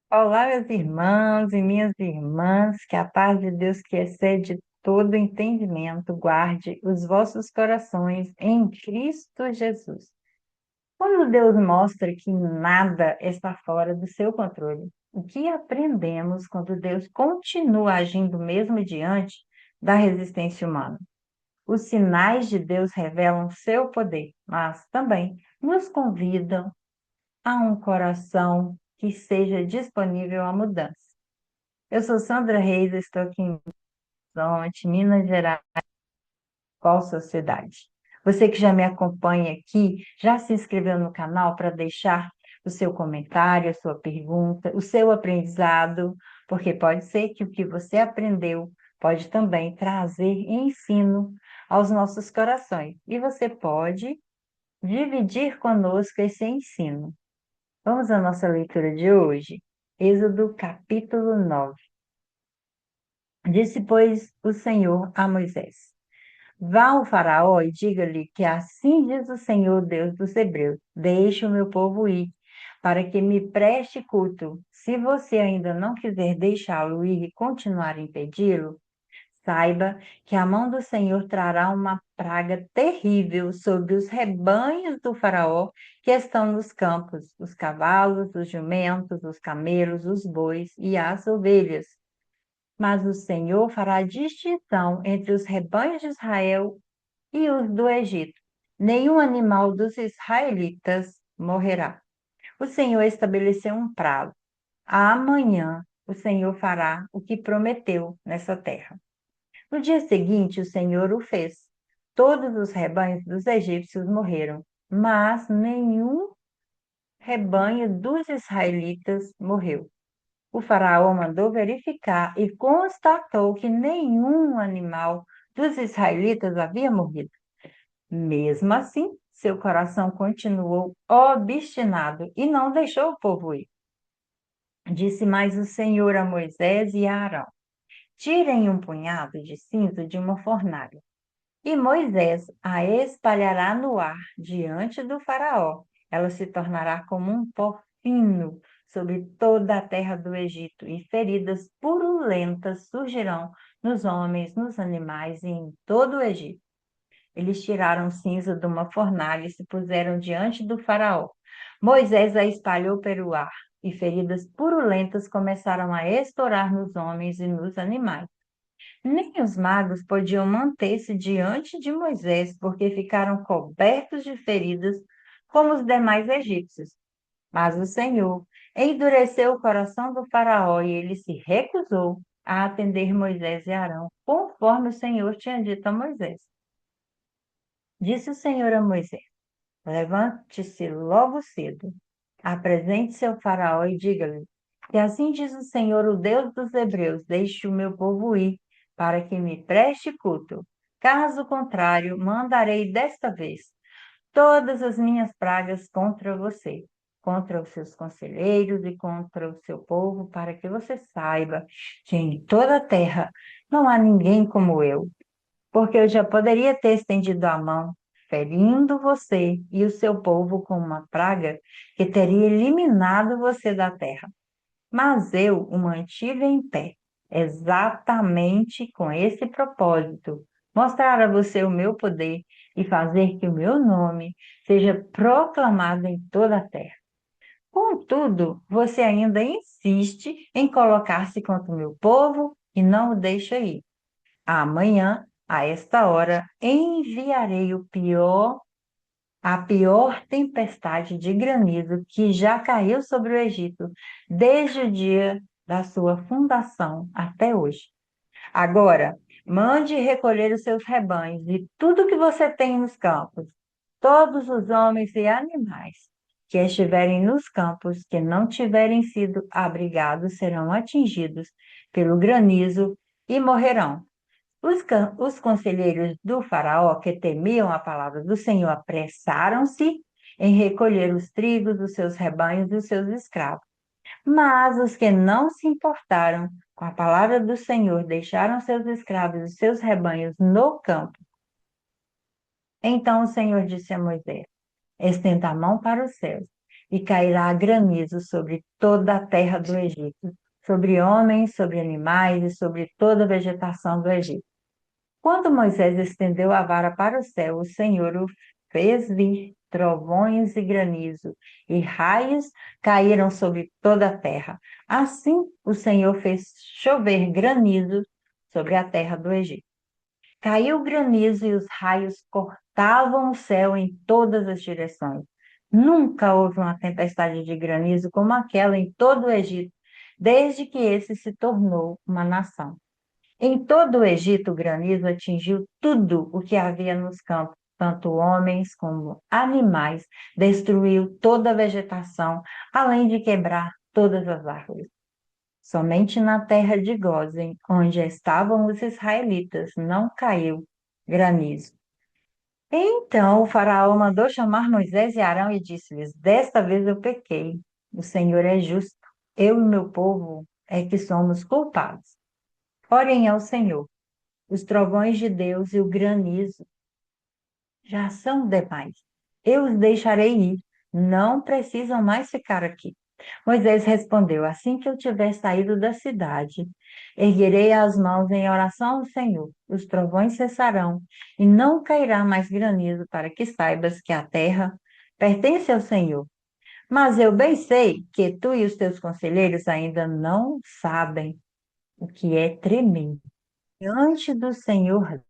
Olá, meus irmãos e minhas irmãs, que a paz de Deus que excede todo entendimento guarde os vossos corações em Cristo Jesus. Quando Deus mostra que nada está fora do seu controle, o que aprendemos quando Deus continua agindo mesmo diante da resistência humana? Os sinais de Deus revelam seu poder, mas também nos convidam a um coração que seja disponível à mudança. Eu sou Sandra Reis, estou aqui em Belo Horizonte, Minas Gerais. Qual sua cidade? Você que já me acompanha aqui, já se inscreveu no canal para deixar o seu comentário, a sua pergunta, o seu aprendizado, porque pode ser que o que você aprendeu pode também trazer ensino aos nossos corações. E você pode dividir conosco esse ensino. Vamos à nossa leitura de hoje. Êxodo capítulo 9. Disse, pois, o Senhor a Moisés: Vá ao Faraó e diga-lhe que assim diz o Senhor Deus dos Hebreus: Deixe o meu povo ir, para que me preste culto. Se você ainda não quiser deixá-lo ir e continuar a impedi-lo, saiba que a mão do Senhor trará uma praga terrível sobre os rebanhos do Faraó que estão nos campos, os cavalos, os jumentos, os camelos, os bois e as ovelhas. Mas o Senhor fará distinção entre os rebanhos de Israel e os do Egito. Nenhum animal dos israelitas morrerá. O Senhor estabeleceu um prazo. Amanhã o Senhor fará o que prometeu nessa terra. No dia seguinte, o Senhor o fez. Todos os rebanhos dos egípcios morreram, mas nenhum rebanho dos israelitas morreu. O faraó mandou verificar e constatou que nenhum animal dos israelitas havia morrido. Mesmo assim, seu coração continuou obstinado e não deixou o povo ir. Disse mais o Senhor a Moisés e a Arão: Tirem um punhado de cinza de uma fornalha. E Moisés a espalhará no ar diante do Faraó. Ela se tornará como um pó fino sobre toda a terra do Egito, e feridas purulentas surgirão nos homens, nos animais e em todo o Egito. Eles tiraram cinza de uma fornalha e se puseram diante do Faraó. Moisés a espalhou pelo ar, e feridas purulentas começaram a estourar nos homens e nos animais. Nem os magos podiam manter-se diante de Moisés, porque ficaram cobertos de feridas, como os demais egípcios. Mas o Senhor endureceu o coração do Faraó e ele se recusou a atender Moisés e Arão, conforme o Senhor tinha dito a Moisés. Disse o Senhor a Moisés: Levante-se logo cedo, apresente-se ao Faraó e diga-lhe: Que assim diz o Senhor, o Deus dos Hebreus: Deixe o meu povo ir, para que me preste culto. Caso contrário, mandarei desta vez todas as minhas pragas contra você, contra os seus conselheiros e contra o seu povo, para que você saiba que em toda a terra não há ninguém como eu, porque eu já poderia ter estendido a mão, ferindo você e o seu povo com uma praga que teria eliminado você da terra. Mas eu o mantive em pé, exatamente com esse propósito: mostrar a você o meu poder e fazer que o meu nome seja proclamado em toda a terra. Contudo, você ainda insiste em colocar-se contra o meu povo e não o deixa ir. Amanhã, a esta hora, enviarei a pior tempestade de granizo que já caiu sobre o Egito, desde o dia da sua fundação até hoje. Agora, mande recolher os seus rebanhos e tudo que você tem nos campos, todos os homens e animais que estiverem nos campos, que não tiverem sido abrigados, serão atingidos pelo granizo e morrerão. Os conselheiros do faraó, que temiam a palavra do Senhor, apressaram-se em recolher os trigos dos seus rebanhos e os seus escravos. Mas os que não se importaram com a palavra do Senhor deixaram seus escravos e seus rebanhos no campo. Então o Senhor disse a Moisés: Estenda a mão para os céus e cairá granizo sobre toda a terra do Egito, sobre homens, sobre animais e sobre toda a vegetação do Egito. Quando Moisés estendeu a vara para o céu, o Senhor o fez vir trovões e granizo, e raios caíram sobre toda a terra. Assim, o Senhor fez chover granizo sobre a terra do Egito. Caiu granizo e os raios cortavam o céu em todas as direções. Nunca houve uma tempestade de granizo como aquela em todo o Egito, desde que esse se tornou uma nação. Em todo o Egito, o granizo atingiu tudo o que havia nos campos, tanto homens como animais, destruiu toda a vegetação, além de quebrar todas as árvores. Somente na terra de Gósen, onde estavam os israelitas, não caiu granizo. Então o faraó mandou chamar Moisés e Arão e disse-lhes: Desta vez eu pequei. O Senhor é justo. Eu e meu povo é que somos culpados. Orem ao Senhor. Os trovões de Deus e o granizo já são demais. Eu os deixarei ir. Não precisam mais ficar aqui. Moisés respondeu: Assim que eu tiver saído da cidade, erguerei as mãos em oração ao Senhor. Os trovões cessarão e não cairá mais granizo, para que saibas que a terra pertence ao Senhor. Mas eu bem sei que tu e os teus conselheiros ainda não sabem o que é tremer diante do Senhor.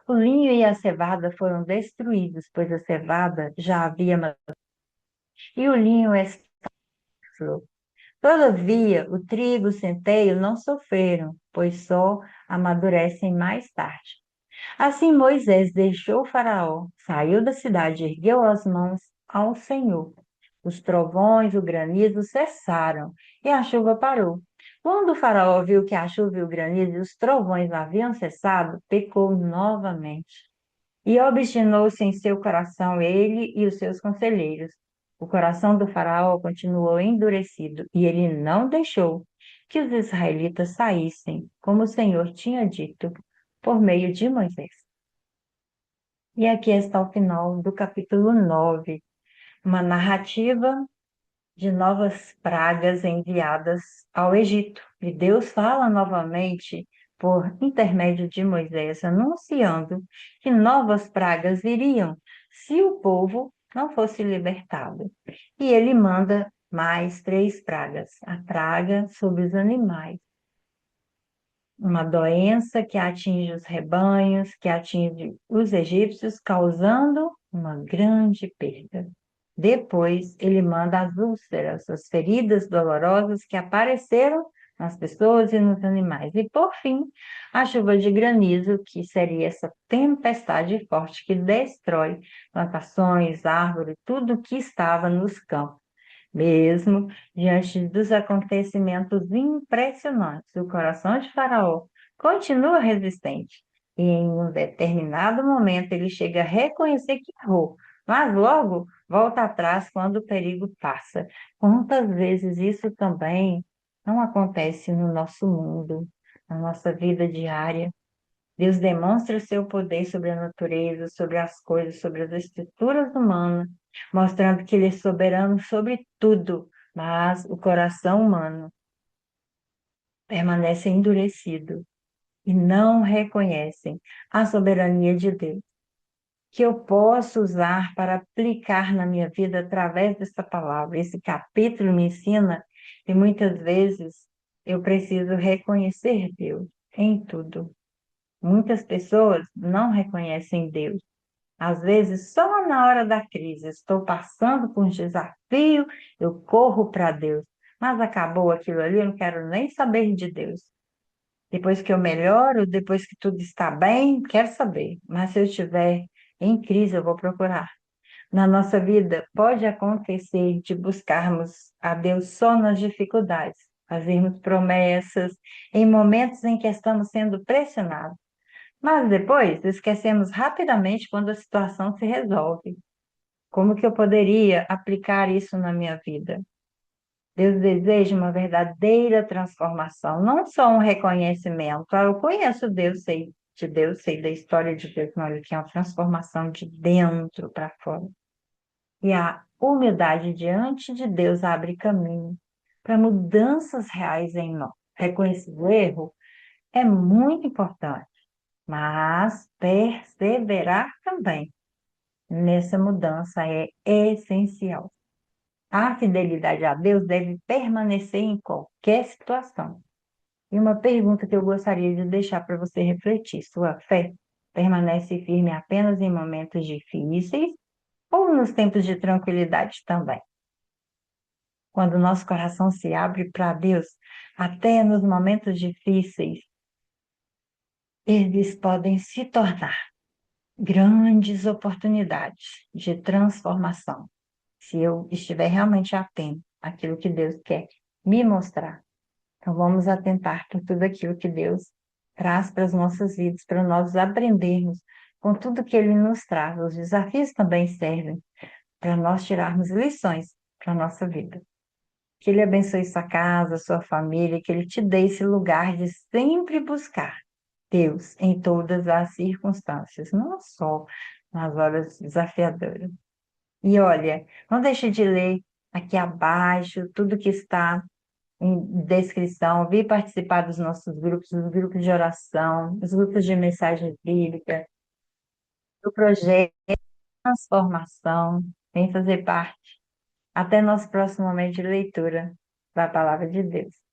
O linho e a cevada foram destruídos, pois a cevada já havia e o linho flor. Todavia, o trigo e o centeio não sofreram, pois só amadurecem mais tarde. Assim Moisés deixou o Faraó, saiu da cidade, ergueu as mãos ao Senhor. Os trovões, o granizo cessaram e a chuva parou. Quando o Faraó viu que a chuva e o granizo e os trovões haviam cessado, pecou novamente. E obstinou-se em seu coração ele e os seus conselheiros. O coração do faraó continuou endurecido, e ele não deixou que os israelitas saíssem, como o Senhor tinha dito, por meio de Moisés. E aqui está o final do capítulo 9, uma narrativa de novas pragas enviadas ao Egito. E Deus fala novamente por intermédio de Moisés, anunciando que novas pragas viriam se o povo não fosse libertado. E ele manda mais 3 pragas: a praga sobre os animais, uma doença que atinge os rebanhos, que atinge os egípcios, causando uma grande perda. Depois, ele manda as úlceras, as feridas dolorosas que apareceram nas pessoas e nos animais. E, por fim, a chuva de granizo, que seria essa tempestade forte que destrói plantações, árvores, tudo que estava nos campos. Mesmo diante dos acontecimentos impressionantes, o coração de Faraó continua resistente. E em um determinado momento ele chega a reconhecer que errou, mas logo volta atrás quando o perigo passa. Quantas vezes isso também não acontece no nosso mundo, na nossa vida diária? Deus demonstra o seu poder sobre a natureza, sobre as coisas, sobre as estruturas humanas, mostrando que Ele é soberano sobre tudo, mas o coração humano permanece endurecido e não reconhecem a soberania de Deus, que eu posso usar para aplicar na minha vida através dessa palavra. Esse capítulo me ensina que muitas vezes eu preciso reconhecer Deus em tudo. Muitas pessoas não reconhecem Deus. Às vezes, só na hora da crise, estou passando por um desafio, eu corro para Deus. Mas acabou aquilo ali, eu não quero nem saber de Deus. Depois que eu melhoro, depois que tudo está bem, quero saber. Mas se eu estiver em crise, eu vou procurar. Na nossa vida, pode acontecer de buscarmos a Deus só nas dificuldades, fazermos promessas em momentos em que estamos sendo pressionados. Mas depois esquecemos rapidamente quando a situação se resolve. Como que eu poderia aplicar isso na minha vida? Deus deseja uma verdadeira transformação, não só um reconhecimento. Ah, eu conheço Deus, sei de Deus, sei da história de Deus, mas olha que é uma transformação de dentro para fora. E a humildade diante de Deus abre caminho para mudanças reais em nós. Reconhecer o erro é muito importante, mas perseverar também nessa mudança é essencial. A fidelidade a Deus deve permanecer em qualquer situação. E uma pergunta que eu gostaria de deixar para você refletir: sua fé permanece firme apenas em momentos difíceis ou nos tempos de tranquilidade também? Quando o nosso coração se abre para Deus, até nos momentos difíceis, eles podem se tornar grandes oportunidades de transformação, se eu estiver realmente atento àquilo que Deus quer me mostrar. Então, vamos atentar por tudo aquilo que Deus traz para as nossas vidas, para nós aprendermos com tudo que Ele nos traz. Os desafios também servem para nós tirarmos lições para a nossa vida. Que Ele abençoe sua casa, sua família, que Ele te dê esse lugar de sempre buscar Deus em todas as circunstâncias, não só nas horas desafiadoras. E olha, não deixe de ler aqui abaixo tudo que está em descrição, vir participar dos nossos grupos, dos grupos de oração, dos grupos de mensagem bíblica, do projeto de Transformação, vem fazer parte. Até nosso próximo momento de leitura da Palavra de Deus.